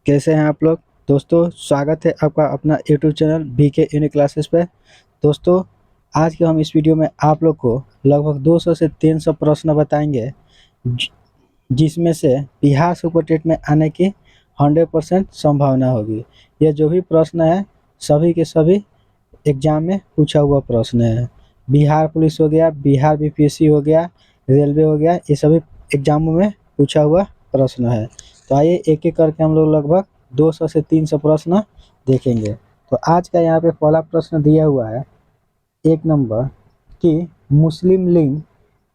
कैसे हैं आप लोग। दोस्तों स्वागत है आपका अपना YouTube channel BK unique classes पे। दोस्तों आज के हम इस वीडियो में आप लोग को लगभग 200 से 300 प्रश्न बताएंगे, जि- जिसमें से बिहार सुपर टेट में आने की 100% संभावना होगी। ये जो भी प्रश्न है सभी के सभी एग्जाम में पूछा हुआ प्रश्न है। बिहार पुलिस हो गया, बिहार बीपीएससी हो गया, रेलवे हो गया, ये सभी एग्जामों में पूछा हुआ प्रश्न है। तो आइए एक एक करके हम लोग लगभग 200 से 300 प्रश्न देखेंगे। तो आज का यहाँ पे पहला प्रश्न दिया हुआ है, एक नंबर, कि मुस्लिम लीग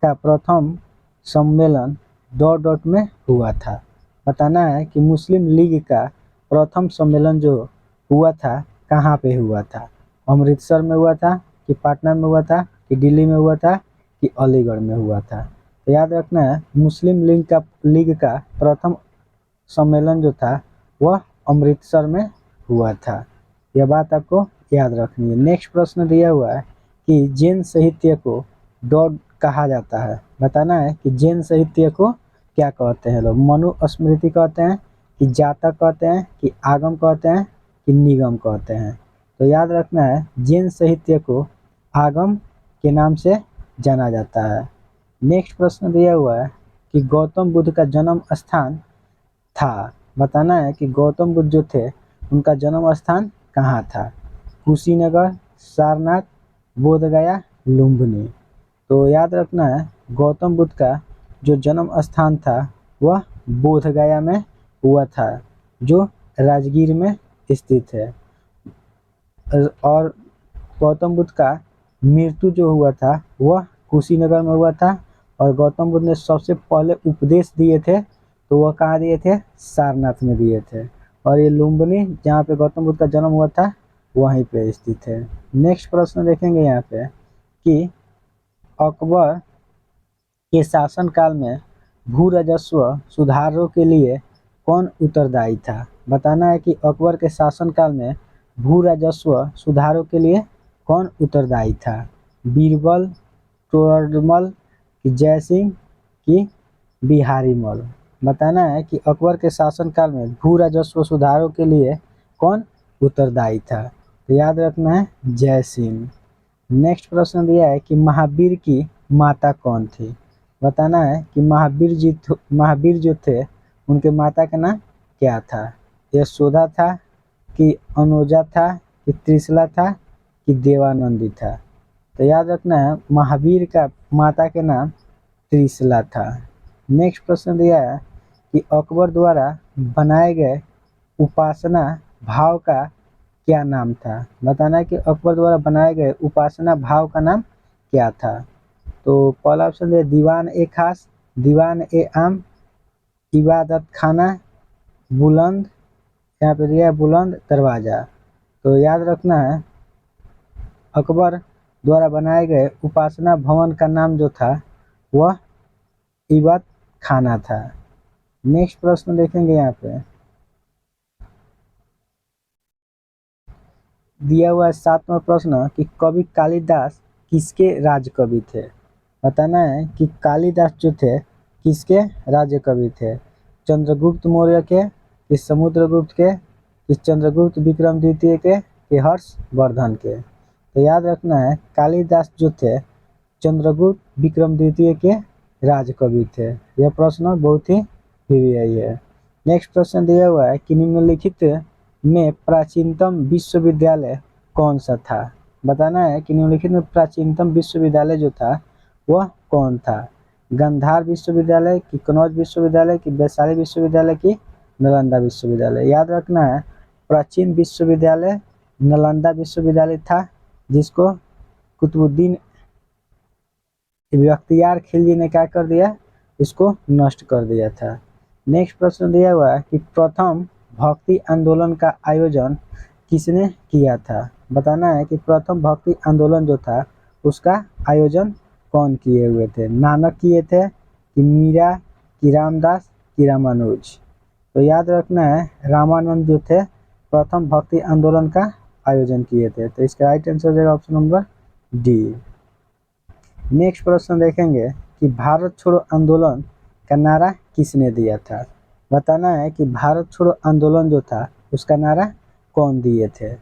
का प्रथम सम्मेलन डॉट डॉट में हुआ था। बताना है कि मुस्लिम लीग का प्रथम सम्मेलन जो हुआ था कहाँ पे हुआ था। अमृतसर में हुआ था, कि पटना में हुआ था, कि दिल्ली में हुआ था, कि अलीगढ़ में हुआ था। तो याद रखना है मुस्लिम लीग का प्रथम सम्मेलन जो था वह अमृतसर में हुआ था। यह बात आपको याद रखनी है। नेक्स्ट प्रश्न दिया हुआ है कि जैन साहित्य को डॉट कहा जाता है। बताना है कि जैन साहित्य को क्या कहते हैं लोग। मनुस्मृति कहते हैं, कि जातक कहते हैं, कि आगम कहते हैं, कि निगम कहते हैं। तो याद रखना है जैन साहित्य को आगम के नाम से जाना जाता है। नेक्स्ट प्रश्न दिया हुआ है कि गौतम बुद्ध का जन्म स्थान था। बताना है कि गौतम बुद्ध जो थे उनका जन्म स्थान कहाँ था। कुशीनगर, सारनाथ, बोधगया, लुम्बिनी। तो याद रखना है गौतम बुद्ध का जो जन्म स्थान था वह बोधगया में हुआ था, जो राजगीर में स्थित है। और गौतम बुद्ध का मृत्यु जो हुआ था वह कुशीनगर में हुआ था। और गौतम बुद्ध ने सबसे पहले उपदेश दिए थे तो वह कहाँ दिए थे, सारनाथ में दिए थे। और ये लुम्बिनी जहाँ पे गौतम बुद्ध का जन्म हुआ था वहीं पे स्थित है। नेक्स्ट प्रश्न देखेंगे यहाँ पे कि अकबर के शासनकाल में भू राजस्व सुधारों के लिए कौन उत्तरदायी था। बताना है कि अकबर के शासनकाल में भू राजस्व सुधारों के लिए कौन उत्तरदायी था। बीरबल, तोडरमल, कि जयसिंह, कि बिहारी मल। बताना है कि अकबर के शासनकाल में भू राजस्व सुधारों के लिए कौन उत्तरदायी था। तो याद रखना है जयसिंह। नेक्स्ट प्रश्न दिया है कि महावीर की माता कौन थी। बताना है कि महावीर जो थे उनके माता का नाम क्या था। यशोदा था, कि अनुजा था, कि त्रिशला था, कि देवानंदी था। तो याद रखना है महावीर का माता के नाम त्रिशला था। नेक्स्ट प्रश्न दिया है कि अकबर द्वारा बनाए गए उपासना भाव का क्या नाम था। बताना है कि अकबर द्वारा बनाए गए उपासना भाव का नाम क्या था। तो पहला ऑप्शन है दीवान ए खास, दीवान ए आम, इबादत खाना, बुलंद, यहाँ पे दिया है बुलंद दरवाजा। तो याद रखना है अकबर द्वारा बनाए गए उपासना भवन का नाम जो था वह इबादत खाना था। नेक्स्ट प्रश्न देखेंगे यहाँ पे दिया हुआ है 7वां प्रश्न कि कवि कालिदास किसके राज कवि थे। बताना है कि कालिदास जो थे किसके राज्य कवि थे। चंद्रगुप्त मौर्य के, कि समुद्रगुप्त के, कि चंद्रगुप्त विक्रम द्वितीय के, कि हर्षवर्धन के। तो याद रखना है कालिदास जो थे चंद्रगुप्त विक्रम द्वितीय के राजकवि थे। यह प्रश्न बहुत ही प्रिय है। नेक्स्ट प्रश्न दिया हुआ है कि निम्नलिखित में प्राचीनतम विश्वविद्यालय कौन सा था। बताना है कि निम्नलिखित में प्राचीनतम विश्वविद्यालय जो था वह कौन था। गांधार विश्वविद्यालय, कि कनौज विश्वविद्यालय, कि वैशाली विश्वविद्यालय, की नालंदा विश्वविद्यालय। याद रखना है प्राचीन विश्वविद्यालय नालंदा विश्वविद्यालय था, जिसको कुतुबुद्दीन बख्तियार खिलजी ने क्या कर दिया, इसको नष्ट कर दिया था। नेक्स्ट प्रश्न दिया हुआ है कि प्रथम भक्ति आंदोलन का आयोजन किसने किया था। बताना है कि प्रथम भक्ति आंदोलन जो था उसका आयोजन कौन किए हुए थे। नानक किए थे, कि मीरा, कि रामदास, कि रामानुज। तो याद रखना है रामानंद जो थे प्रथम भक्ति आंदोलन का आयोजन किए थे। तो इसका राइट आंसर हो जाएगा ऑप्शन नंबर डी। नेक्स्ट प्रश्न देखेंगे कि भारत छोड़ो आंदोलन का नारा किसने दिया था। बताना है कि भारत छोड़ो आंदोलन जो था उसका नारा कौन दिए थे?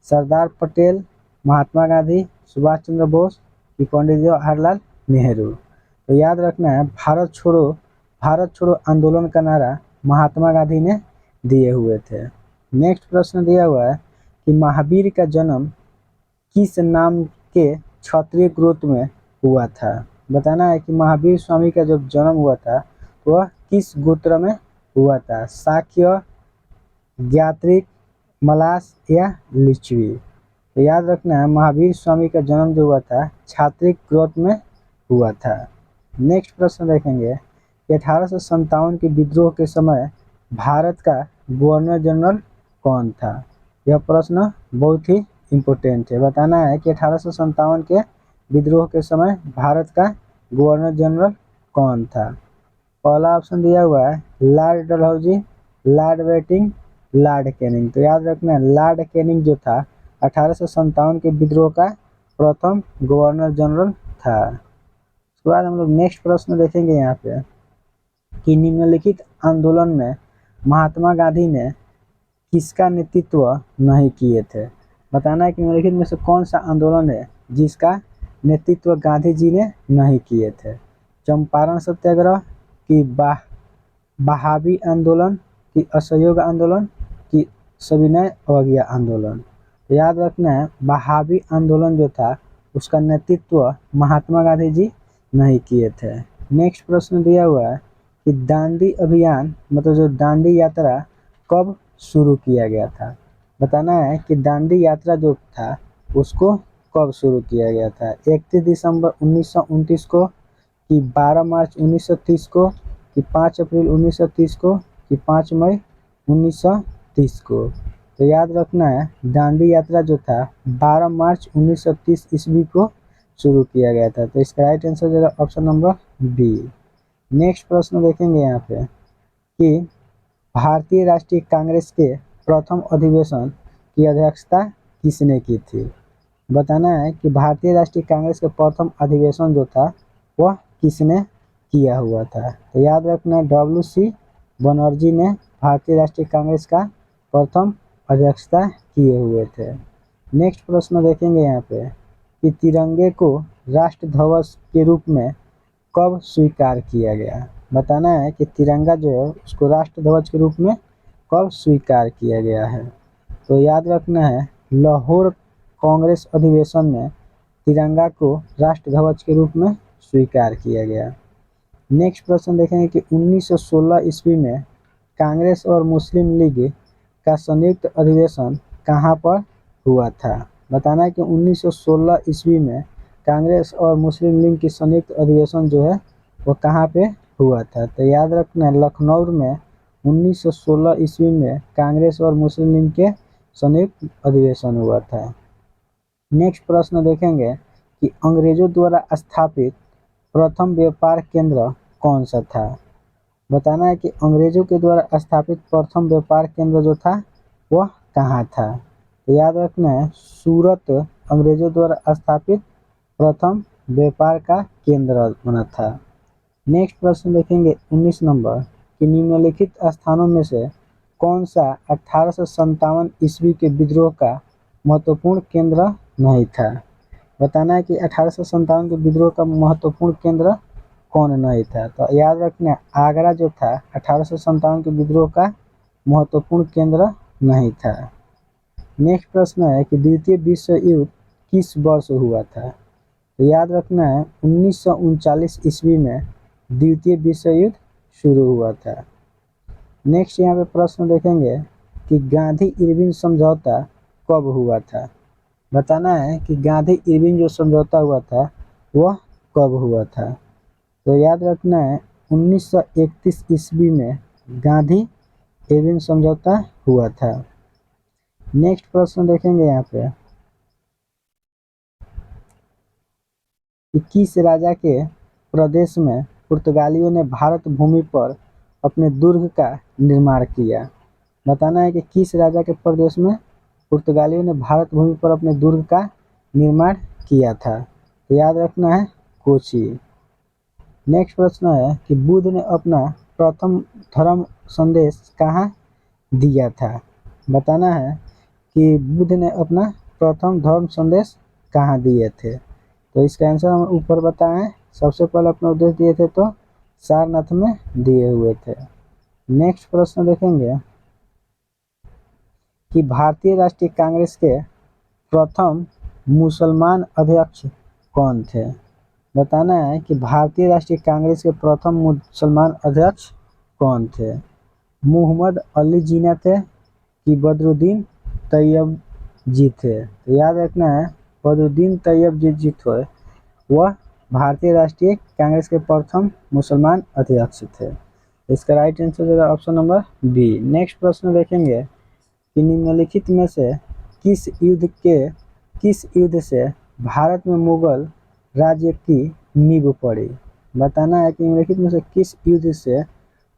सरदार पटेल, महात्मा गांधी, सुभाष चंद्र बोस कि पंडित जवाहरलाल नेहरू? तो याद रखना है भारत छोड़ो आंदोलन का नारा महात्मा गांधी ने दिए हुए थे। नेक्स्ट प्रश्न दिया हुआ है कि महावीर का जन्म किस नाम के क्षत्रिय गोत्र में हुआ था? बताना है कि महावीर स्वामी का जब जन्म हुआ था वह किस गोत्र में हुआ था? शाक्य, ज्ञात्रिक, मलास या लिच्छवी? तो याद रखना है महावीर स्वामी का जन्म जो हुआ था क्षत्रिय गोत्र में हुआ था। नेक्स्ट प्रश्न देखेंगे कि 1857 के विद्रोह के समय भारत का गवर्नर जनरल कौन था? यह प्रश्न बहुत ही इम्पोर्टेंट है। बताना है कि 1857 के विद्रोह के समय भारत का गवर्नर जनरल कौन था? पहला ऑप्शन दिया हुआ है Lord Dalhousie, Lord Bentinck, Lord Canning. तो याद रखना है लॉर्ड कैनिंग जो था 1857 के विद्रोह का प्रथम गवर्नर जनरल था। उसके बाद हम लोग नेक्स्ट प्रश्न देखेंगे यहाँ पे कि निम्नलिखित आंदोलन में महात्मा गांधी ने किसका नेतृत्व नहीं किए थे? बताना है कि निम्नलिखित में से कौन सा आंदोलन है जिसका नेतृत्व गांधी जी ने नहीं किए थे? चंपारण सत्याग्रह कि बहावी आंदोलन कि असहयोग आंदोलन कि सविनय अवज्ञा आंदोलन? तो याद रखना है बहावी आंदोलन जो था उसका नेतृत्व महात्मा गांधी जी नहीं किए थे। नेक्स्ट प्रश्न दिया हुआ है कि दांडी अभियान मतलब जो दांडी यात्रा कब शुरू किया गया था? बताना है कि दांडी यात्रा जो था उसको कब शुरू किया गया था? 31 दिसंबर 1929 को कि 12 मार्च 1930 को कि 5 अप्रैल 1930 को कि 5 मई 1930 को? तो याद रखना है दांडी यात्रा जो था 12 मार्च 1930 ईस्वी को शुरू किया गया था। तो इसका राइट आंसर हो जाएगा ऑप्शन नंबर बी। नेक्स्ट प्रश्न देखेंगे यहाँ पे कि भारतीय राष्ट्रीय कांग्रेस के प्रथम अधिवेशन की अध्यक्षता किसने की थी? बताना है कि भारतीय राष्ट्रीय कांग्रेस के प्रथम अधिवेशन जो था वह किसने किया हुआ था? तो याद रखना WC बनर्जी ने भारतीय राष्ट्रीय कांग्रेस का प्रथम अध्यक्षता किए हुए थे। नेक्स्ट प्रश्न देखेंगे यहाँ पे कि तिरंगे को राष्ट्र ध्वज के रूप में कब स्वीकार किया गया? बताना है कि तिरंगा जो है उसको राष्ट्र ध्वज के रूप में कब स्वीकार किया गया है? तो याद रखना है लाहौर कांग्रेस अधिवेशन में तिरंगा को राष्ट्र ध्वज के रूप में स्वीकार किया गया। नेक्स्ट प्रश्न देखेंगे कि 1916 ईस्वी में कांग्रेस और मुस्लिम लीग का संयुक्त अधिवेशन कहाँ पर हुआ था? बताना है कि 1916 ईस्वी में कांग्रेस और मुस्लिम लीग की संयुक्त अधिवेशन जो है वो कहाँ पे हुआ था? तो याद रखना है लखनऊ में 1916 ईस्वी में कांग्रेस और मुस्लिम लीग के संयुक्त अधिवेशन हुआ था। नेक्स्ट प्रश्न देखेंगे कि अंग्रेजों द्वारा स्थापित प्रथम व्यापार केंद्र कौन सा था? बताना है कि अंग्रेजों के द्वारा स्थापित प्रथम व्यापार केंद्र जो था वह कहाँ था? तो याद रखना है सूरत अंग्रेजों द्वारा स्थापित प्रथम व्यापार का केंद्र बना था। नेक्स्ट प्रश्न देखेंगे 19 नंबर कि निम्नलिखित स्थानों में से कौन सा 1857 ईस्वी के विद्रोह का महत्वपूर्ण केंद्र नहीं था? बताना है कि 1857 के विद्रोह का महत्वपूर्ण केंद्र कौन नहीं था? तो याद रखना आगरा जो था 1857 के विद्रोह का महत्वपूर्ण केंद्र नहीं था। नेक्स्ट प्रश्न है कि द्वितीय विश्व युद्ध किस वर्ष हुआ था? तो याद रखना है 1939 ईस्वी में द्वितीय विश्व युद्ध शुरू हुआ था। नेक्स्ट यहाँ पे प्रश्न देखेंगे कि गांधी इरविन समझौता कब हुआ था? बताना है कि गांधी इरविन जो समझौता हुआ था वह कब हुआ था? तो याद रखना है 1931 ईस्वी में गांधी इरविन समझौता हुआ था। नेक्स्ट प्रश्न देखेंगे यहाँ पे कि किस राजा के प्रदेश में पुर्तगालियों ने भारत भूमि पर अपने दुर्ग का निर्माण किया? बताना है कि किस राजा के प्रदेश में पुर्तगालियों ने भारत भूमि पर अपने दुर्ग का निर्माण किया था? तो याद रखना है कोची। नेक्स्ट प्रश्न है कि बुद्ध ने अपना प्रथम धर्म संदेश कहाँ दिया था? बताना है कि बुद्ध ने अपना प्रथम धर्म संदेश कहाँ दिए थे। तो इसका आंसर हम ऊपर बताएं। सबसे पहले अपना उद्देश्य दिए थे तो सारनाथ में दिए हुए थे। नेक्स्ट प्रश्न देखेंगे कि भारतीय राष्ट्रीय कांग्रेस के प्रथम मुसलमान अध्यक्ष कौन थे? बताना है कि भारतीय राष्ट्रीय कांग्रेस के प्रथम मुसलमान अध्यक्ष कौन थे? मोहम्मद अली जिन्ना थे कि बदरुद्दीन तैयब जी थे? तो याद रखना है बदरुद्दीन तैयब जी थे, वह भारतीय राष्ट्रीय कांग्रेस के प्रथम मुसलमान अध्यक्ष थे। इसका राइट आंसर होगा ऑप्शन नंबर बी। नेक्स्ट प्रश्न देखेंगे कि निम्नलिखित में से किस युद्ध से भारत में मुगल राज्य की नींव पड़ी? बताना है कि निम्नलिखित में से किस युद्ध से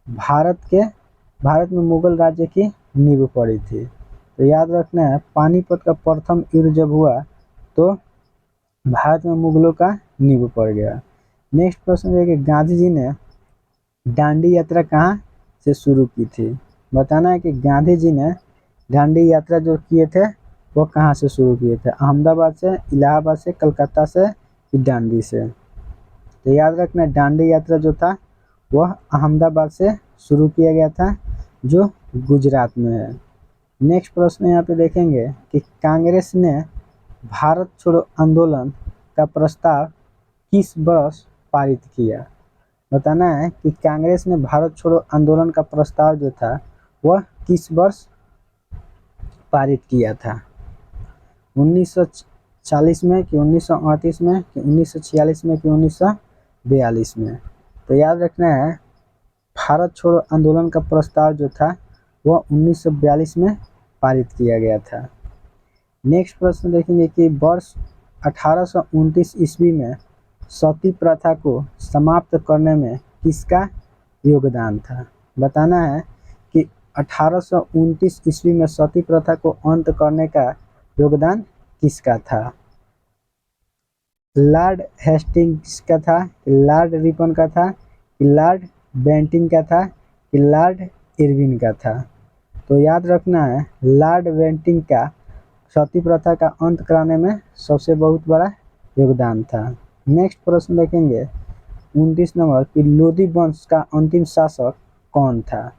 भारत में मुगल राज्य की नींव पड़ी थी? तो याद रखना है पानीपत का प्रथम युद्ध जब हुआ तो भारत में मुगलों का नींव पड़ गया। नेक्स्ट प्रश्न है कि गांधी जी ने दांडी यात्रा कहाँ से शुरू की थी? बताना है कि गांधी जी ने दांडी यात्रा जो किए थे वो कहाँ से शुरू किए थे? अहमदाबाद से, इलाहाबाद से, कलकत्ता से कि दांडी से? तो याद रखना दांडी यात्रा जो था वह अहमदाबाद से शुरू किया गया था जो गुजरात में है। नेक्स्ट प्रश्न यहाँ पे देखेंगे कि कांग्रेस ने भारत छोड़ो आंदोलन का प्रस्ताव किस वर्ष पारित किया? बताना है कि कांग्रेस ने भारत छोड़ो आंदोलन का प्रस्ताव जो था वह किस वर्ष पारित किया था? 1940 में कि 1938 में कि 1946 में कि 1942 में? तो याद रखना है भारत छोड़ो आंदोलन का प्रस्ताव जो था वह 1942 में पारित किया गया था। नेक्स्ट प्रश्न देखेंगे कि वर्ष 1829 ईस्वी में सती प्रथा को समाप्त करने में किसका योगदान था? बताना है कि 1829 ईस्वी में सती प्रथा को अंत करने का योगदान किसका था? लॉर्ड हेस्टिंग्स का था, लॉर्ड रिपन का था, लॉर्ड बेंटिंग का था कि लॉर्ड इरविन का था? तो याद रखना है लॉर्ड बेंटिंग का सती प्रथा का अंत कराने में सबसे बहुत बड़ा योगदान था। नेक्स्ट प्रश्न देखेंगे 29 नंबर कि लोधी वंश का अंतिम शासक कौन था?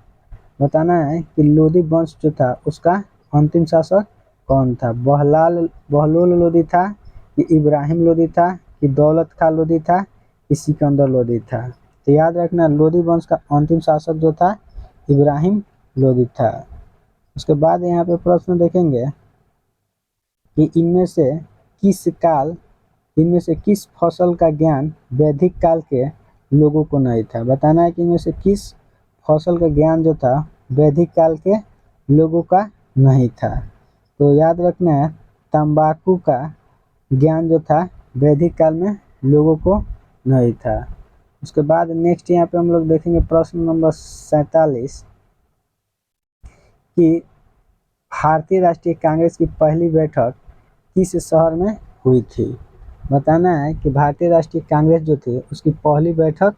बताना है कि लोधी वंश जो था उसका अंतिम शासक कौन था? बहलोल लोधी था कि इब्राहिम लोधी था कि दौलत खां लोधी था कि सिकंदर लोधी था? तो याद रखना लोधी वंश का अंतिम शासक जो था इब्राहिम लोधी था। उसके बाद यहाँ पे प्रश्न देखेंगे कि इनमें से किस फसल का ज्ञान वैदिक काल के लोगों को नहीं था? बताना है कि इनमें से किस फसल का ज्ञान जो था वैदिक काल के लोगों का नहीं था? तो याद रखना है तंबाकू का ज्ञान जो था वैदिक काल में लोगों को नहीं था। उसके बाद नेक्स्ट यहाँ पे हम लोग देखेंगे प्रश्न नंबर 47 कि भारतीय राष्ट्रीय कांग्रेस की पहली बैठक किस शहर में हुई थी? बताना है कि भारतीय राष्ट्रीय कांग्रेस जो थी उसकी पहली बैठक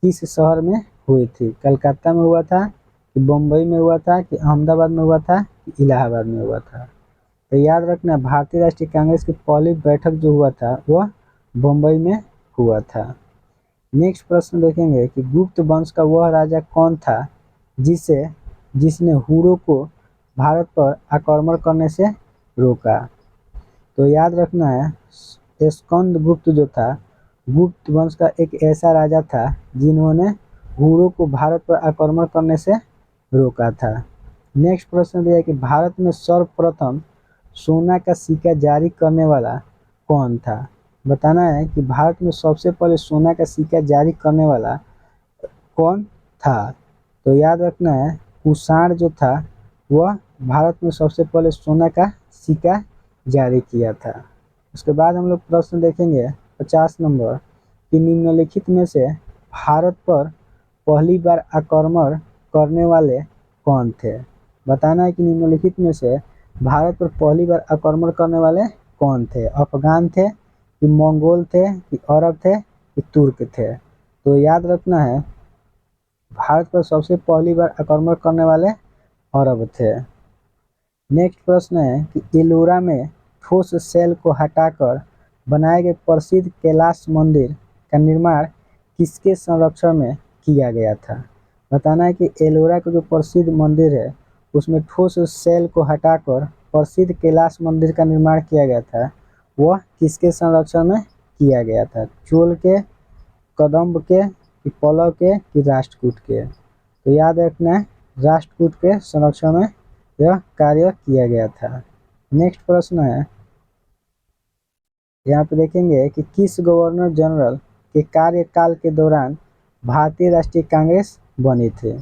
किस शहर में हुई थी? कलकत्ता में हुआ था कि बम्बई में हुआ था कि अहमदाबाद में हुआ था कि इलाहाबाद में हुआ था? तो याद रखना भारतीय राष्ट्रीय कांग्रेस की पहली बैठक जो हुआ था वह बम्बई में हुआ था। नेक्स्ट प्रश्न देखेंगे कि गुप्त वंश का वह राजा कौन था जिसने हुरों को भारत पर आक्रमण करने से रोका? तो याद रखना है स्कंद गुप्त जो था गुप्त वंश का एक ऐसा राजा था जिन्होंने हुरों को भारत पर आक्रमण करने से रोका था। नेक्स्ट प्रश्न दिया है कि भारत में सर्वप्रथम सोना का सिक्का जारी करने वाला कौन था? बताना है कि भारत में सबसे पहले सोना का सिक्का जारी करने वाला कौन था? तो याद रखना है कुषाण जो था वह भारत में सबसे पहले सोना का सिक्का जारी किया था। उसके बाद हम लोग प्रश्न देखेंगे 50 नंबर कि निम्नलिखित में से भारत पर पहली बार आक्रमण करने वाले कौन थे? बताना है कि निम्नलिखित में से भारत पर पहली बार आक्रमण करने वाले कौन थे? अफगान थे कि मंगोल थे कि अरब थे कि तुर्क थे? तो याद रखना है भारत पर सबसे पहली बार आक्रमण करने वाले अरब थे। नेक्स्ट प्रश्न है कि एलोरा में ठोस सेल को हटाकर बनाए गए प्रसिद्ध कैलाश मंदिर का निर्माण किसके संरक्षण में किया गया था। बताना है कि एलोरा का जो प्रसिद्ध मंदिर है उसमें ठोस सेल को हटाकर प्रसिद्ध कैलाश मंदिर का निर्माण किया गया था, वह किसके संरक्षण में किया गया था। चोल के, कदम्ब के, कि पल्लव के, कि राष्ट्रकूट के। तो याद रखना है राष्ट्रकूट के संरक्षण में यह कार्य किया गया था। नेक्स्ट प्रश्न है, यहाँ पे देखेंगे कि किस गवर्नर जनरल के कार्यकाल के दौरान भारतीय राष्ट्रीय कांग्रेस बनी थी।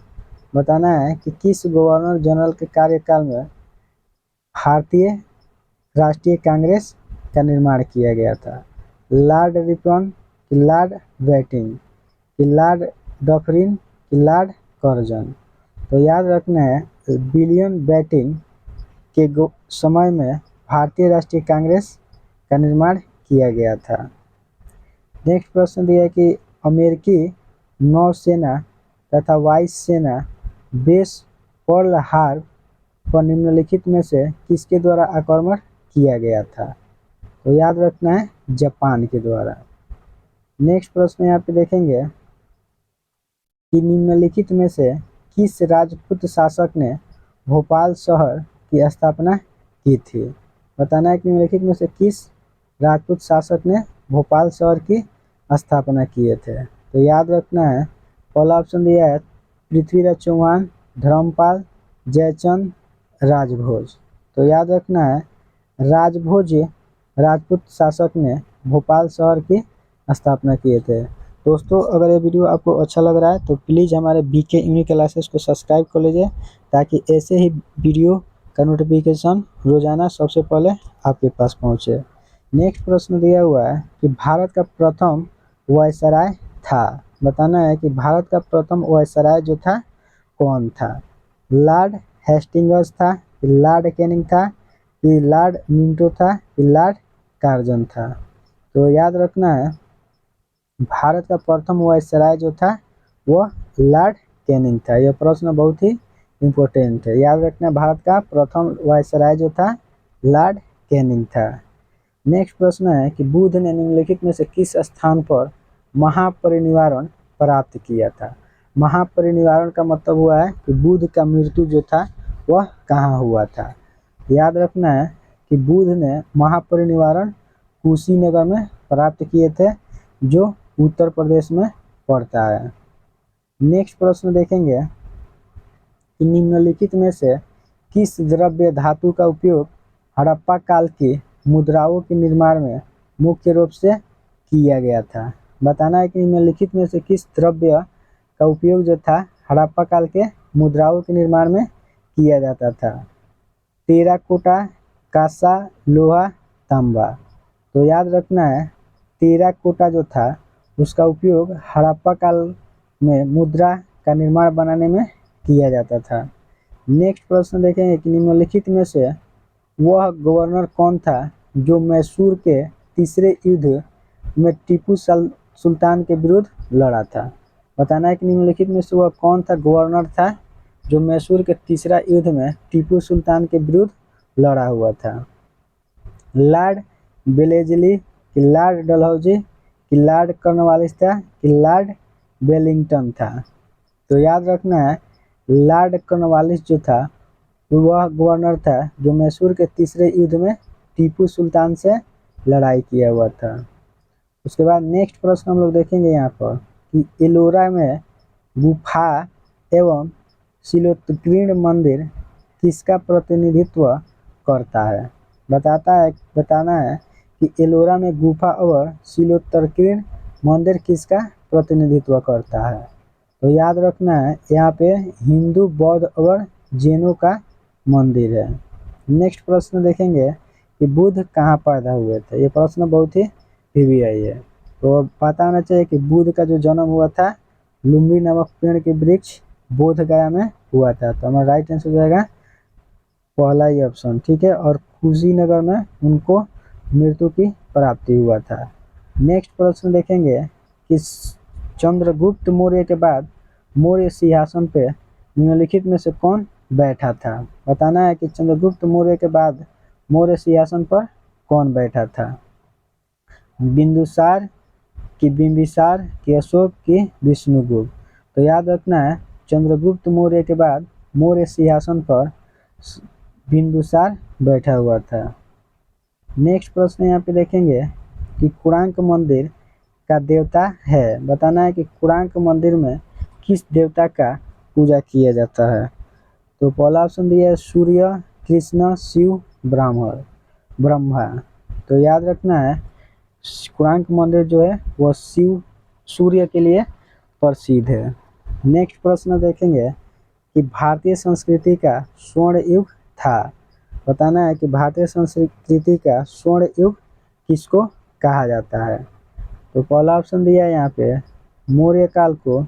बताना है कि किस गवर्नर जनरल के कार्यकाल में भारतीय राष्ट्रीय कांग्रेस का निर्माण किया गया था। लॉर्ड रिपन, कि लॉर्ड बैटिंग, कि लॉर्ड डफरिन, कि लॉर्ड कर्जन। तो याद रखना है विलियम बैटिंग के समय में भारतीय राष्ट्रीय कांग्रेस का निर्माण किया गया था। नेक्स्ट प्रश्न दिया है कि अमेरिकी नौसेना तथा वायुसेना बेस पर्ल हार्बर पर निम्नलिखित में से किसके द्वारा आक्रमण किया गया था। तो याद रखना है जापान के द्वारा। नेक्स्ट प्रश्न यहाँ पे देखेंगे कि निम्नलिखित में से किस राजपूत शासक ने भोपाल शहर की स्थापना की थी। बताना है कि निम्नलिखित में से किस राजपूत शासक ने भोपाल शहर की स्थापना किए थे। तो याद रखना है पहला ऑप्शन दिया है पृथ्वीराज चौहान, धर्मपाल, जयचंद, राजभोज। तो याद रखना है राजभोज राजपूत शासक ने भोपाल शहर की स्थापना किए थे। दोस्तों अगर ये वीडियो आपको अच्छा लग रहा है तो प्लीज़ हमारे बीके यूनिक क्लासेस को सब्सक्राइब कर लीजिए ताकि ऐसे ही वीडियो का नोटिफिकेशन रोजाना सबसे पहले आपके पास पहुंचे। नेक्स्ट प्रश्न दिया हुआ है कि भारत का प्रथम वायसराय था। बताना है कि भारत का प्रथम वायसराय जो था कौन था। लॉर्ड हेस्टिंग्स था, लॉर्ड कैनिंग था, कि लॉर्ड मिंटो था, कि लॉर्ड कार्जन था। तो याद रखना है भारत का प्रथम वायसराय जो था वह लॉर्ड कैनिंग था। यह प्रश्न बहुत ही इम्पोर्टेंट है। याद रखना भारत का प्रथम वायसराय जो था लॉर्ड कैनिंग था। नेक्स्ट प्रश्न है कि बुद्ध ने निम्नलिखित में से किस स्थान पर महापरिनिर्वाण प्राप्त किया था। महापरिनिर्वाण का मतलब हुआ है कि बुद्ध का मृत्यु जो था वह कहाँ हुआ था। याद रखना है कि बुद्ध ने महापरिनिर्वाण कुशीनगर में प्राप्त किए थे जो उत्तर प्रदेश में पड़ता है। नेक्स्ट प्रश्न देखेंगे कि निम्नलिखित में से किस द्रव्य धातु का उपयोग हड़प्पा काल की मुद्राओं के निर्माण में मुख्य रूप से किया गया था। बताना है कि निम्नलिखित में से किस द्रव्य का उपयोग जो था हड़प्पा काल के मुद्राओं के निर्माण में किया जाता था। टेराकोटा, कांसा, लोहा, तांबा। तो याद रखना है टेराकोटा जो था उसका उपयोग हड़प्पा काल में मुद्रा का निर्माण बनाने में किया जाता था। नेक्स्ट प्रश्न देखेंगे कि निम्नलिखित में से वह गवर्नर कौन था जो मैसूर के तीसरे युद्ध में टीपू सुल्तान के विरुद्ध लड़ा था। बताना है कि निम्नलिखित में से वह कौन था गवर्नर था जो मैसूर के तीसरा युद्ध में टीपू सुल्तान के विरुद्ध लड़ा हुआ था। लॉर्ड वेलेस्ली, कि लॉर्ड डलहौजी, कि लॉर्ड कॉर्नवालिस था, कि लॉर्ड वेलिंगटन था। तो याद रखना है लॉर्ड कॉर्नवालिस जो था वह गवर्नर था जो मैसूर के तीसरे युद्ध में टीपू सुल्तान से लड़ाई किया हुआ था। उसके बाद नेक्स्ट प्रश्न हम लोग देखेंगे यहाँ पर कि एलोरा में गुफा एवं शिलोत्कीर्ण मंदिर किसका प्रतिनिधित्व करता है। बताना है कि एलोरा में गुफा और शिलोत्कीर्ण मंदिर किसका प्रतिनिधित्व करता है। तो याद रखना है यहाँ पे हिंदू, बौद्ध और जैनों का मंदिर है। नेक्स्ट प्रश्न देखेंगे कि बुद्ध कहाँ पैदा हुए थे। ये प्रश्न बहुत ही PBI है। तो पता होना चाहिए कि बुद्ध का जो जन्म हुआ था लुम्बी नामक पेड़ के वृक्ष बोध गया में हुआ था। तो हमारा राइट आंसर हो जाएगा पहला ही ऑप्शन, ठीक है। और कुशीनगर में उनको मृत्यु की प्राप्ति हुआ था। नेक्स्ट प्रश्न देखेंगे कि चंद्रगुप्त मौर्य के बाद मौर्य सिंहासन पे निम्नलिखित में से कौन बैठा था? बताना है कि चंद्रगुप्त मौर्य के बाद मौर्य सिंहासन पर कौन बैठा था? बिंदुसार कि बिंबिसार कि अशोक कि विष्णुगुप्त? तो याद रखना है चंद्रगुप्त मौर्य के बाद मौर्य सिंहासन पर बिंदुसार बैठा हुआ था। नेक्स्ट प्रश्न यहाँ पे देखेंगे कि कुणांक मंदिर का देवता है। बताना है कि कुणांक मंदिर में किस देवता का पूजा किया जाता है? तो पहला ऑप्शन दिया है सूर्य, कृष्ण, शिव, ब्रह्मा। तो याद रखना है कुणांक मंदिर जो है वह शिव सूर्य के लिए प्रसिद्ध है। नेक्स्ट प्रश्न देखेंगे कि भारतीय संस्कृति का स्वर्ण युग था। बताना है कि भारतीय संस्कृति का स्वर्ण युग किसको कहा जाता है? तो पहला ऑप्शन दिया है यहाँ पे मौर्य काल को,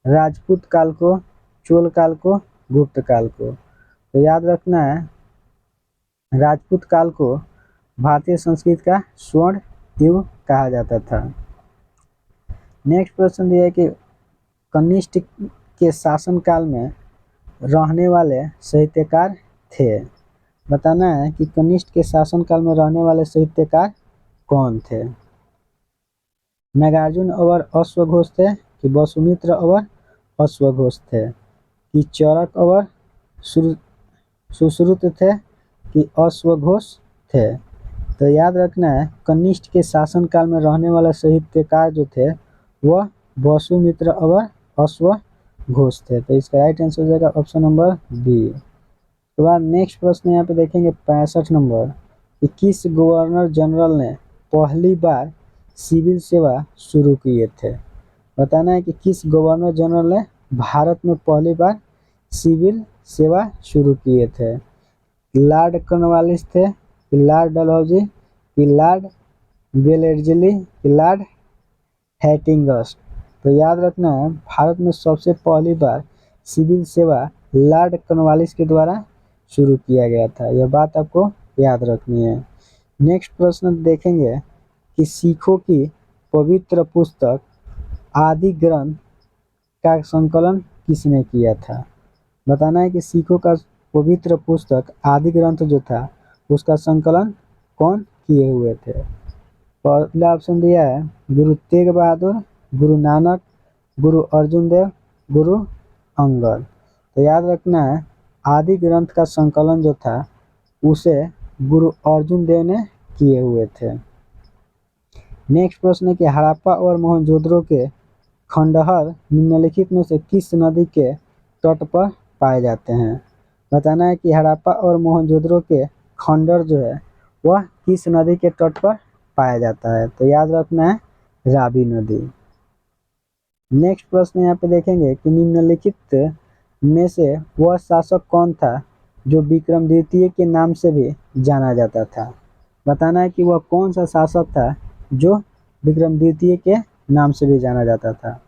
राजपूत काल को, चोल काल को, गुप्त काल को। तो याद रखना है राजपूत काल को भारतीय संस्कृति का स्वर्ण युग कहा जाता था। नेक्स्ट प्रश्न दिया है कि कनिष्क के शासनकाल में रहने वाले साहित्यकार थे। बताना है कि कनिष्क के शासनकाल में रहने वाले साहित्यकार कौन थे? नागार्जुन और अश्वघोष थे कि वसुमित्र और अश्वघोष थे कि चरक और सुश्रुत थे कि अश्वघोष थे? तो याद रखना है कनिष्क के शासनकाल में रहने वाले साहित्यकार जो थे वह वसुमित्र और अश्वघोष थे। तो इसका राइट आंसर हो जाएगा ऑप्शन नंबर बी। तो बाद नेक्स्ट प्रश्न यहाँ पे देखेंगे 65 नंबर कि किस गवर्नर जनरल ने पहली बार सिविल सेवा शुरू किए थे? बताना है कि किस गवर्नर जनरल ने भारत में पहली बार सिविल सेवा शुरू किए थे? लॉर्ड कॉर्नवालिस थे कि लॉर्ड डलहौजी कि लॉर्ड वेलेस्ली कि लॉर्ड हैटिंगस? तो याद रखना है भारत में सबसे पहली बार सिविल सेवा लॉर्ड कॉर्नवालिस के द्वारा शुरू किया गया था। यह बात आपको याद रखनी है। नेक्स्ट प्रश्न देखेंगे कि सिखों की पवित्र पुस्तक आदि ग्रंथ का संकलन किसने किया था? बताना है कि सिखों का पवित्र पुस्तक आदि ग्रंथ जो था उसका संकलन कौन किए हुए थे? पहला ऑप्शन दिया है गुरु तेग बहादुर, गुरु नानक, गुरु अर्जुन देव, गुरु अंगद। तो याद रखना है आदि ग्रंथ का संकलन जो था उसे गुरु अर्जुन देव ने किए हुए थे। नेक्स्ट प्रश्न है कि हड़प्पा और मोहनजोदड़ो के खंडहर निम्नलिखित में से किस नदी के तट पर पाए जाते हैं? बताना है कि हड़प्पा और मोहनजोदड़ो के खंडहर जो है वह किस नदी के तट पर पाया जाता है? तो याद रखना है रावी नदी। नेक्स्ट प्रश्न यहाँ पे देखेंगे कि निम्नलिखित में से वह शासक कौन था जो विक्रम द्वितीय के नाम से भी जाना जाता था? बताना है कि वह कौन सा शासक था जो विक्रम द्वितीय के नाम से भी जाना जाता था?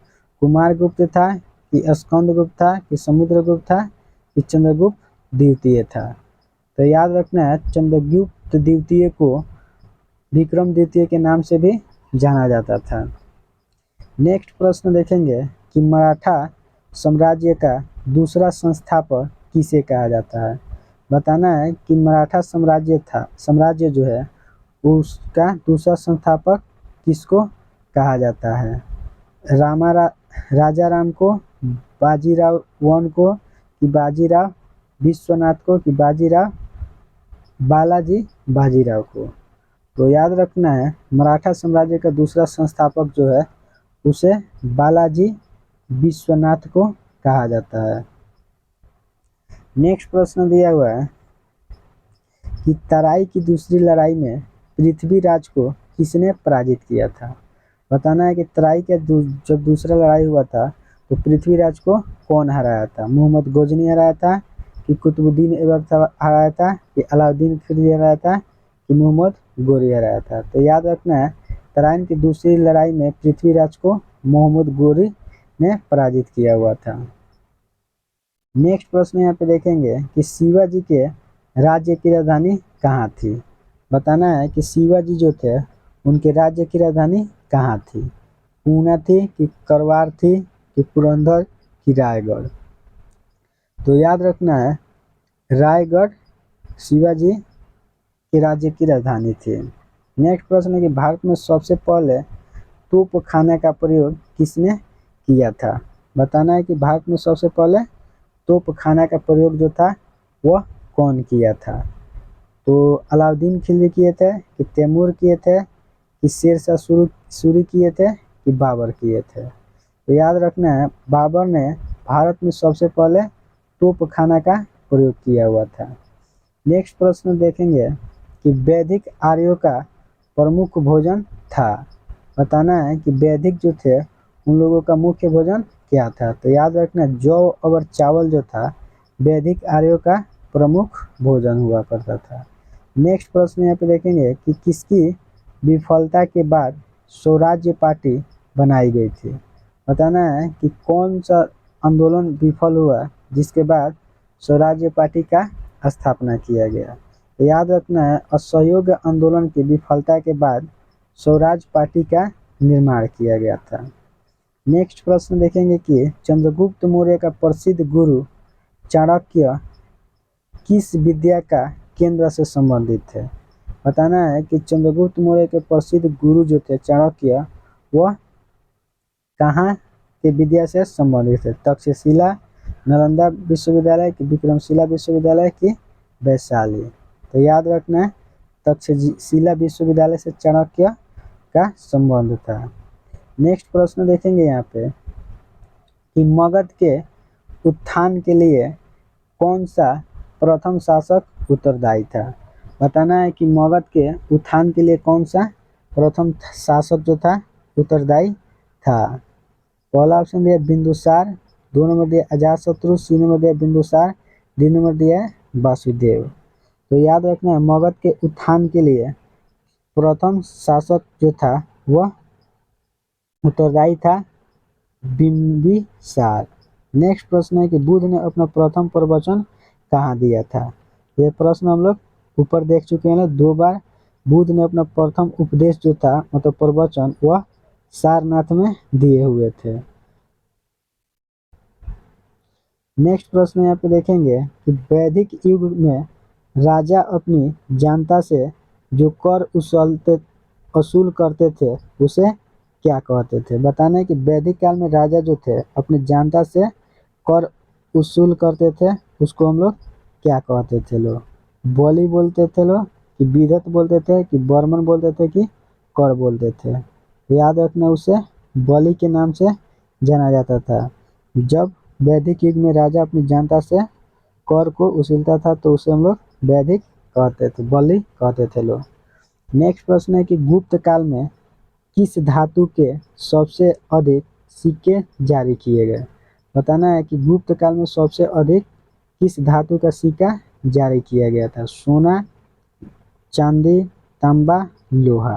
कुमारगुप्त था कि स्कंदगुप्त था कि समुद्रगुप्त था कि चंद्रगुप्त द्वितीय था? तो याद रखना है चंद्रगुप्त द्वितीय को विक्रम द्वितीय के नाम से भी जाना जाता था। नेक्स्ट प्रश्न देखेंगे कि मराठा साम्राज्य का दूसरा संस्थापक किसे कहा जाता है? बताना है कि मराठा साम्राज्य जो है उसका दूसरा संस्थापक किसको कहा जाता है? राजा राम को, बाजीराव वन को कि बाजीराव विश्वनाथ को कि बालाजी बाजीराव को? तो याद रखना है मराठा साम्राज्य का दूसरा संस्थापक जो है उसे बालाजी विश्वनाथ को कहा जाता है। नेक्स्ट प्रश्न दिया हुआ है कि तराई की दूसरी लड़ाई में पृथ्वीराज को किसने पराजित किया था? बताना है कि तराई का जब दूसरा लड़ाई हुआ था तो पृथ्वीराज को कौन हराया था? मोहम्मद गजनी हराया था कि कुतुबुद्दीन ऐबक हराया था कि अलाउद्दीन खिलजी हराया था कि मोहम्मद गोरी हराया था? तो याद रखना है तराइन की दूसरी लड़ाई में पृथ्वीराज को मोहम्मद गोरी ने पराजित किया हुआ था। नेक्स्ट प्रश्न यहाँ पे देखेंगे कि शिवाजी के राज्य की राजधानी कहाँ थी? बताना है कि शिवाजी जो थे उनके राज्य की राजधानी कहाँ थी? पूना थी कि करवार थी कि पुरंदर की रायगढ़? तो याद रखना है रायगढ़ शिवाजी के राज्य की राजधानी थी। नेक्स्ट प्रश्न है कि भारत में सबसे पहले तोप खाने का प्रयोग किसने किया था? बताना है कि भारत में सबसे पहले तोप खाना का प्रयोग जो था वह कौन किया था? तो अलाउद्दीन खिलजी किए थे, कि तैमूर किए थे, कि शेरशाह सूरी किए थे, कि बाबर किए थे? तो याद रखना है बाबर ने भारत में सबसे पहले तोप खाना का प्रयोग किया हुआ था। नेक्स्ट प्रश्न देखेंगे कि वैदिक आर्यों का प्रमुख भोजन था। बताना है कि वैदिक जो थे उन लोगों का मुख्य भोजन क्या था? तो याद रखना जौ और चावल जो था वैदिक आर्यों का प्रमुख भोजन हुआ करता था। नेक्स्ट प्रश्न यहाँ पे देखेंगे कि किसकी विफलता के बाद स्वराज्य पार्टी बनाई गई थी? बताना है कि कौन सा आंदोलन विफल हुआ जिसके बाद स्वराज्य पार्टी का स्थापना किया गया? तो याद रखना है असहयोग आंदोलन की विफलता के बाद स्वराज पार्टी का निर्माण किया गया था। नेक्स्ट प्रश्न देखेंगे कि चंद्रगुप्त मौर्य का प्रसिद्ध गुरु चाणक्य किस विद्या का केंद्र से संबंधित है? बताना है कि चंद्रगुप्त मौर्य के प्रसिद्ध गुरु जो थे चाणक्य वह कहाँ के विद्या से संबंधित है? तक्षशिला, नालंदा विश्वविद्यालय की, विक्रमशिला विश्वविद्यालय की, वैशाली? तो याद रखना है तक्षशिला विश्वविद्यालय से चाणक्य का संबंध था। नेक्स्ट प्रश्न देखेंगे यहाँ पे कि मगध के उत्थान के लिए कौन सा प्रथम शासक उत्तरदायी था? बताना है कि मगध के उत्थान के लिए कौन सा प्रथम शासक जो था उत्तरदायी था? पहला ऑप्शन दिया बिंदुसार, 2 नंबर दिया अजातशत्रु, 3 नंबर दिया बिंदुसार, डी नंबर दिया वासुदेव। तो याद रखना है मगध के उत्थान के लिए प्रथम शासक जो था वह उत्तरदायी था बिंबिसार। नेक्स्ट प्रश्न है कि बुद्ध ने अपना प्रथम प्रवचन कहाँ दिया था? ये प्रश्न हम लोग ऊपर देख चुके हैं 2 बार। बुद्ध ने अपना प्रथम उपदेश जो था मतलब प्रवचन वह सारनाथ में दिए हुए थे। नेक्स्ट प्रश्न यहाँ पे देखेंगे कि वैदिक युग में राजा अपनी जनता से जो कर वसूल करते थे उसे क्या कहते थे? बताना है कि वैदिक काल में राजा जो थे अपनी जनता से कर वसूल करते थे उसको हम लोग क्या कहते थे? लोग बलि बोलते थे, लोग कि विधत बोलते थे, कि बर्मन बोलते थे, कि कर बोलते थे? याद रखना उसे बलि के नाम से जाना जाता था। जब वैदिक युग में राजा अपनी जनता से कर को वसूलता था तो उसे हम लोग वैदिक कहते थे, बलि कहते थे लोग। नेक्स्ट प्रश्न है कि गुप्त काल में किस धातु के सबसे अधिक सिक्के जारी किए गए? बताना है कि गुप्त काल में सबसे अधिक किस धातु का सिक्का जारी किया गया था? सोना, चांदी, तांबा, लोहा?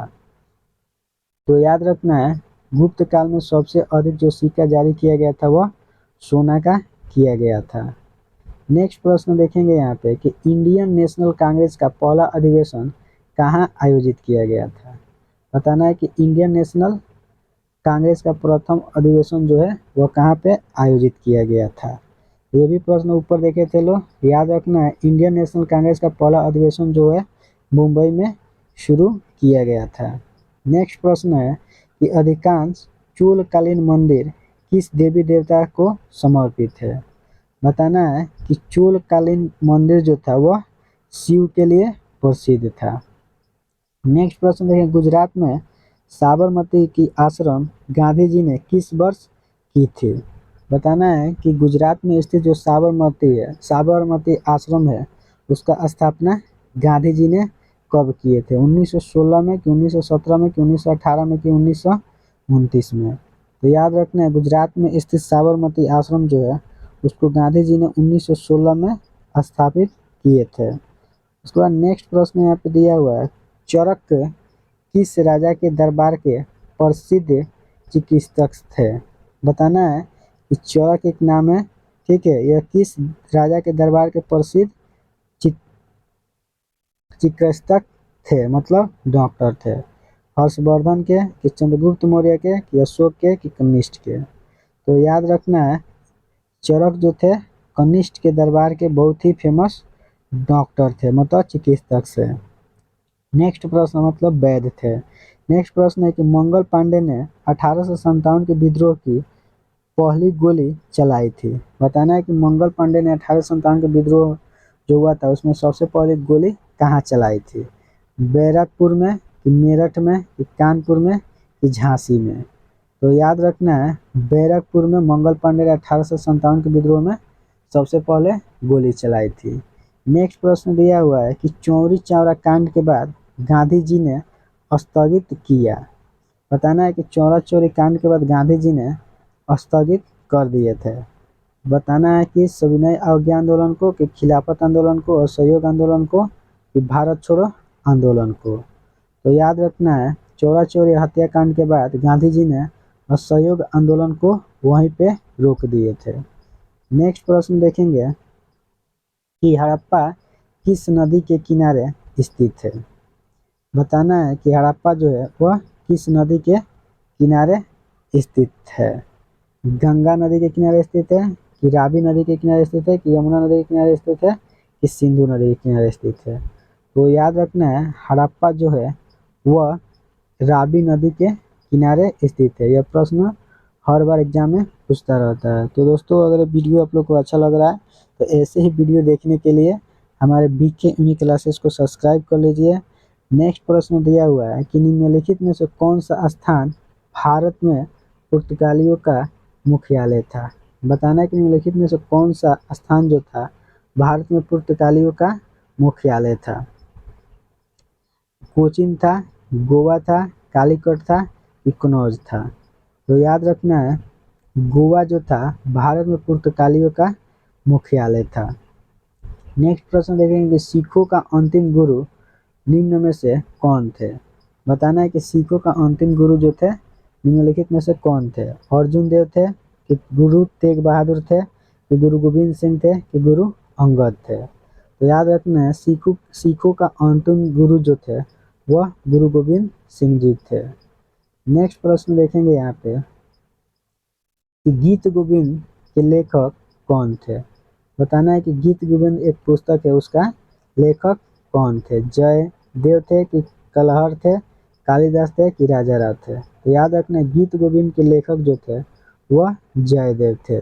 तो याद रखना है गुप्त काल में सबसे अधिक जो सिक्का जारी किया गया था वह सोना का किया गया था। नेक्स्ट प्रश्न देखेंगे यहाँ पे कि इंडियन नेशनल कांग्रेस का पहला अधिवेशन कहाँ आयोजित किया गया था? बताना है कि इंडियन नेशनल कांग्रेस का प्रथम अधिवेशन जो है वह कहाँ पे आयोजित किया गया था? ये भी प्रश्न ऊपर देखे थे लोग। याद रखना है इंडियन नेशनल कांग्रेस का पहला अधिवेशन जो है मुंबई में शुरू किया गया था। नेक्स्ट प्रश्न है कि अधिकांश चोलकालीन मंदिर किस देवी देवता को समर्पित है? बताना है कि चोलकालीन मंदिर जो था वह शिव के लिए प्रसिद्ध था। नेक्स्ट प्रश्न देखें गुजरात में साबरमती की आश्रम गांधी जी ने किस वर्ष की थी? बताना है कि गुजरात में स्थित जो साबरमती आश्रम है उसका स्थापना गांधी जी ने कब किए थे? 1916 में, कि 1917 में, कि 1918 में, कि 1929 में? तो याद रखना है गुजरात में स्थित साबरमती आश्रम जो है उसको गांधी जी ने 1916 में स्थापित किए थे। उसके बाद नेक्स्ट प्रश्न यहाँ पे दिया हुआ है चरक किस राजा के दरबार के प्रसिद्ध चिकित्सक थे? बताना है कि चरक एक नाम है, ठीक है, यह किस राजा के दरबार के प्रसिद्ध चिकित्सक थे मतलब डॉक्टर थे? हर्षवर्धन के, कि चंद्रगुप्त मौर्य के, कि अशोक के, कि कनिष्क के? तो याद रखना है, चरक जो थे कनिष्ठ के दरबार के बहुत ही फेमस डॉक्टर थे, मतलब चिकित्सक से। नेक्स्ट प्रश्न मतलब वैद्य थे। नेक्स्ट प्रश्न है कि मंगल पांडे ने 1857 के विद्रोह की पहली गोली चलाई थी। बताना है कि मंगल पांडे ने 1857 के विद्रोह जो हुआ था उसमें सबसे पहली गोली कहाँ चलाई थी? बैरकपुर में, कि मेरठ में, कि कानपुर में, कि झांसी में? तो याद रखना है, बैरकपुर में मंगल पांडे ने 1857 के विद्रोह में सबसे पहले गोली चलाई थी। नेक्स्ट प्रश्न दिया हुआ है कि चौरी चौरा कांड के बाद गांधी जी ने स्थगित किया। बताना है कि चौरा चौरी कांड के बाद गांधी जी ने स्थगित कर दिए थे। बताना है कि सविनय अवज्ञा आंदोलन को, कि खिलाफत आंदोलन को, असहयोग आंदोलन को, कि भारत छोड़ो आंदोलन को? तो याद रखना है, चौरा चौरी हत्याकांड के बाद गांधी जी ने असहयोग आंदोलन को वहीं पे रोक दिए थे। नेक्स्ट प्रश्न देखेंगे कि हड़प्पा किस नदी के किनारे स्थित है? बताना है कि हड़प्पा जो है वह किस नदी के किनारे स्थित है? गंगा नदी के किनारे स्थित है, कि रावी नदी के किनारे स्थित है, कि यमुना नदी के किनारे स्थित है, कि सिंधु नदी के किनारे स्थित है? तो याद रखना है, हड़प्पा जो है वह रावी नदी के किनारे स्थित है। यह प्रश्न हर बार एग्जाम में पूछता रहता है। तो दोस्तों, अगर वीडियो आप लोग को अच्छा लग रहा है तो ऐसे ही वीडियो देखने के लिए हमारे बीके यूनी क्लासेस को सब्सक्राइब कर लीजिए। नेक्स्ट प्रश्न दिया हुआ है कि निम्नलिखित में से कौन सा स्थान भारत में पुर्तगालियों का मुख्यालय था? बताना है कि निम्नलिखित में से कौन सा स्थान जो था भारत में पुर्तगालियों का मुख्यालय था? कोचीन था, गोवा था, कालीकट था, कि कनौज था? तो याद रखना है, गोवा जो था भारत में पुर्तगालियों का मुख्यालय था। नेक्स्ट प्रश्न देखेंगे कि सिखों का अंतिम गुरु निम्न में से कौन थे? बताना है कि सिखों का अंतिम गुरु जो थे निम्नलिखित में से कौन थे? अर्जुन देव थे, कि गुरु तेग बहादुर थे, कि गुरु गोविंद सिंह थे, कि गुरु अंगद थे? तो याद रखना है, सिखों का अंतिम गुरु जो थे वह गुरु गोविंद सिंह जी थे। नेक्स्ट प्रश्न देखेंगे यहाँ पे कि गीत गोविंद के लेखक कौन थे? बताना है कि गीत गोविंद एक पुस्तक है, उसका लेखक कौन थे? जय देव थे, कि कलहर थे, कालिदास थे, कि राजा राव थे? तो याद रखना, गीत गोविंद के लेखक जो थे वह जयदेव थे।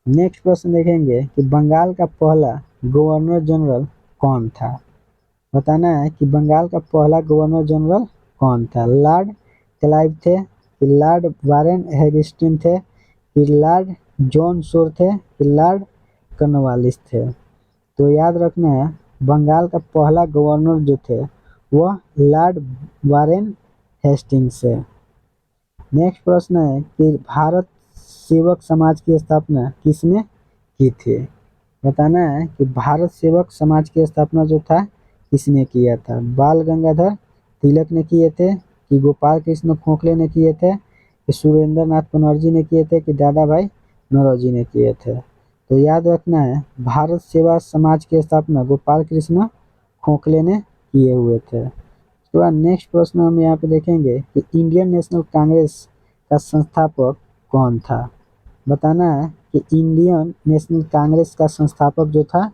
नेक्स्ट प्रश्न देखेंगे कि बंगाल का पहला गवर्नर जनरल कौन था? बताना है कि बंगाल का पहला गवर्नर जनरल कौन था? लॉर्ड क्लाइव थे, कि लॉर्ड वारेन हेस्टिंग्स थे, कि लॉर्ड जॉन शोर थे, कि लॉर्ड कॉर्नवालिस थे? तो याद रखना है, बंगाल का पहला गवर्नर जो थे वह लॉर्ड वारेन हेस्टिंग्स है। नेक्स्ट प्रश्न है कि भारत सेवक समाज की स्थापना किसने की थी? बताना है कि भारत सेवक समाज की स्थापना जो था किसने किया था? बाल गंगाधर तिलक ने किए थे, कि गोपाल कृष्ण खोखले ने किए थे, कि सुरेंद्र नाथ बनर्जी ने किए थे, कि दादा भाई नौरोजी ने किए थे? तो याद रखना है, भारत सेवा समाज की स्थापना गोपाल कृष्ण खोखले ने किए हुए थे। उसके बाद नेक्स्ट प्रश्न हम यहाँ पे देखेंगे कि इंडियन नेशनल कांग्रेस का संस्थापक कौन था? बताना है कि इंडियन नेशनल कांग्रेस का संस्थापक जो था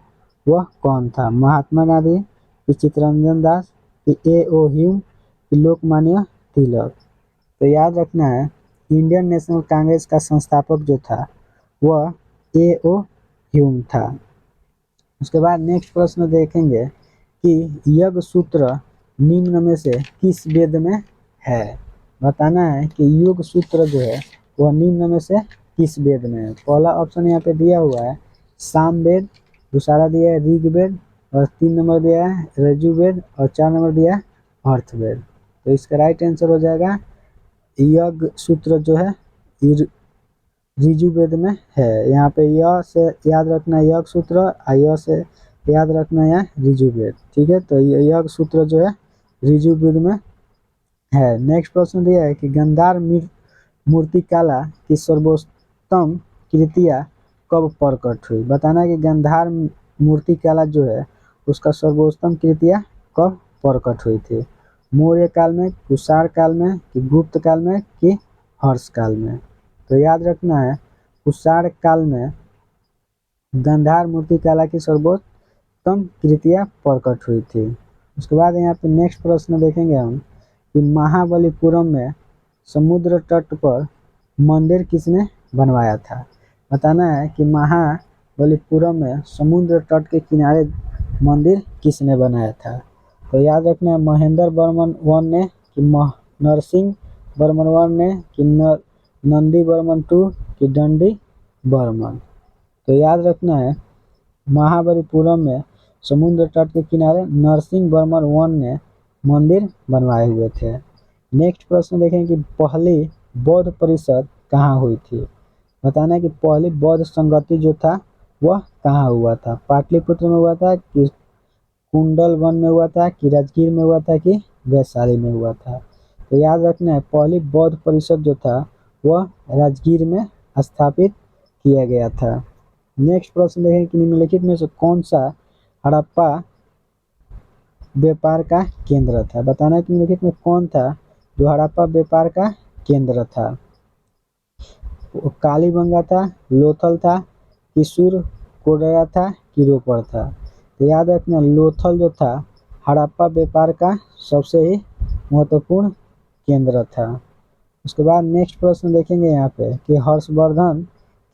वह कौन था? महात्मा गांधी, कि चित्तरंजन दास, कि ए.ओ. ह्यूम, कि लोकमान्य तिलक? तो याद रखना है, इंडियन नेशनल कांग्रेस का संस्थापक जो था वह ए.ओ. ह्यूम था। उसके बाद नेक्स्ट प्रश्न देखेंगे कि यज्ञ सूत्र निम्न में से किस वेद में है? बताना है कि योग सूत्र जो है वह निम्न में से किस वेद में है? पहला ऑप्शन यहाँ पे दिया हुआ है सामवेद, दूसरा दिया है ऋग्वेद, और 3 नंबर दिया है यजुर्वेद, और 4 नंबर दिया है अर्थवेद। तो इसका राइट आंसर हो जाएगा यज्ञ सूत्र जो है ऋजुवेद में है। यहाँ पे य से याद रखना है यज्ञ सूत्र, और य से याद रखना है ऋजुवेद। ठीक है, तो यज्ञ सूत्र जो है ऋजुवेद में है। नेक्स्ट प्रश्न दिया है कि गंधार मूर्तिकला की सर्वोत्तम कृतियाँ कब प्रकट हुई? बताना है कि गंधार मूर्तिकला जो है उसका सर्वोत्तम कृतियाँ कब प्रकट हुई थी? मौर्य काल में, कुषाण काल में, कि गुप्त काल में, कि हर्ष काल में? तो याद रखना है कुषाण काल में गांधार मूर्तिकला की सर्वोत्तम कृतियाँ प्रकट हुई थी। उसके बाद यहाँ पे नेक्स्ट प्रश्न देखेंगे हम कि महाबलीपुरम में समुद्र तट पर मंदिर किसने बनवाया था। बताना है कि महाबलीपुरम में समुद्र तट के किनारे मंदिर किसने बनाया था। तो याद रखना है महेंद्र वर्मन वन ने कि नरसिंह वर्मन वन ने कि नंदी वर्मन टू कि दंडी वर्मन। तो याद रखना है महाबलीपुरम में समुद्र तट के किनारे नरसिंह वर्मन वन ने मंदिर बनवाए हुए थे। नेक्स्ट प्रश्न देखें कि पहली बौद्ध परिषद कहाँ हुई थी। बताना है कि पहली बौद्ध संगति जो था वह कहाँ हुआ था। पाटलिपुत्र में हुआ था कि कुंडल वन में हुआ था कि राजगीर में हुआ था कि वैशाली में हुआ था। तो याद रखना है पहली बौद्ध परिषद जो था वह राजगीर में स्थापित किया गया था। नेक्स्ट प्रश्न देखें कि निम्नलिखित में से कौन सा हड़प्पा व्यापार का केंद्र था। बताना है कि निम्नलिखित में कौन था जो हड़प्पा व्यापार का केंद्र था। कालीबंगा था, लोथल था, किशोर कोडरा था कि रोपड़ था। तो याद रखना लोथल जो था हड़प्पा व्यापार का सबसे ही महत्वपूर्ण केंद्र था। उसके बाद नेक्स्ट प्रश्न देखेंगे यहाँ पे कि हर्षवर्धन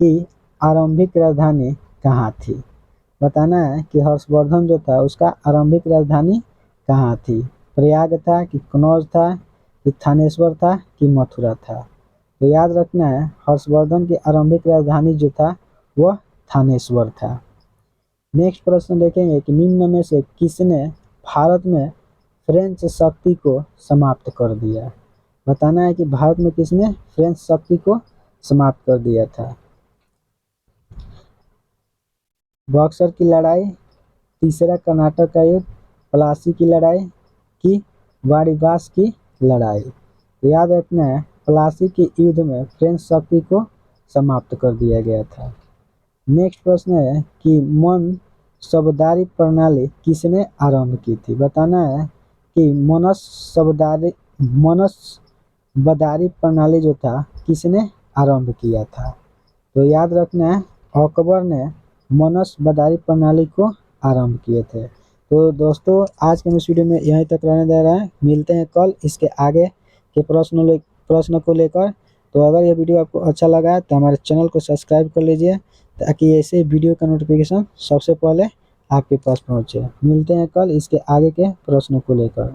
की आरंभिक राजधानी कहाँ थी। बताना है कि हर्षवर्धन जो था उसका आरंभिक राजधानी कहाँ थी। प्रयाग था कि कनौज था कि थानेश्वर था कि मथुरा था। तो याद रखना है हर्षवर्धन की आरंभिक राजधानी जो था वह थानेश्वर था। नेक्स्ट प्रश्न देखेंगे कि निम्न में से किसने भारत में फ्रेंच शक्ति को समाप्त कर दिया। बताना है कि भारत में किसने फ्रेंच शक्ति को समाप्त कर दिया था। बक्सर की लड़ाई, तीसरा कर्नाटक का युद्ध, प्लासी की लड़ाई कि वाड़ीवास की लड़ाई। तो याद रखना है प्लासी के युद्ध में फ्रेंच शक्ति को समाप्त कर दिया गया था। नेक्स्ट प्रश्न है कि मनसबदारी प्रणाली किसने आरंभ की थी। बताना है कि मनसबदारी प्रणाली जो था किसने आरंभ किया था। तो याद रखना है अकबर ने मनसबदारी प्रणाली को आरंभ किए थे। तो दोस्तों आज के इस वीडियो में यहीं तक रहने दे रहे हैं। मिलते हैं कल इसके आगे के प्रश्न को लेकर। तो अगर यह वीडियो आपको अच्छा लगा है तो हमारे चैनल को सब्सक्राइब कर लीजिए ताकि ऐसे वीडियो का नोटिफिकेशन सबसे पहले आपके पास पहुंचे। मिलते हैं कल इसके आगे के प्रश्नों को लेकर।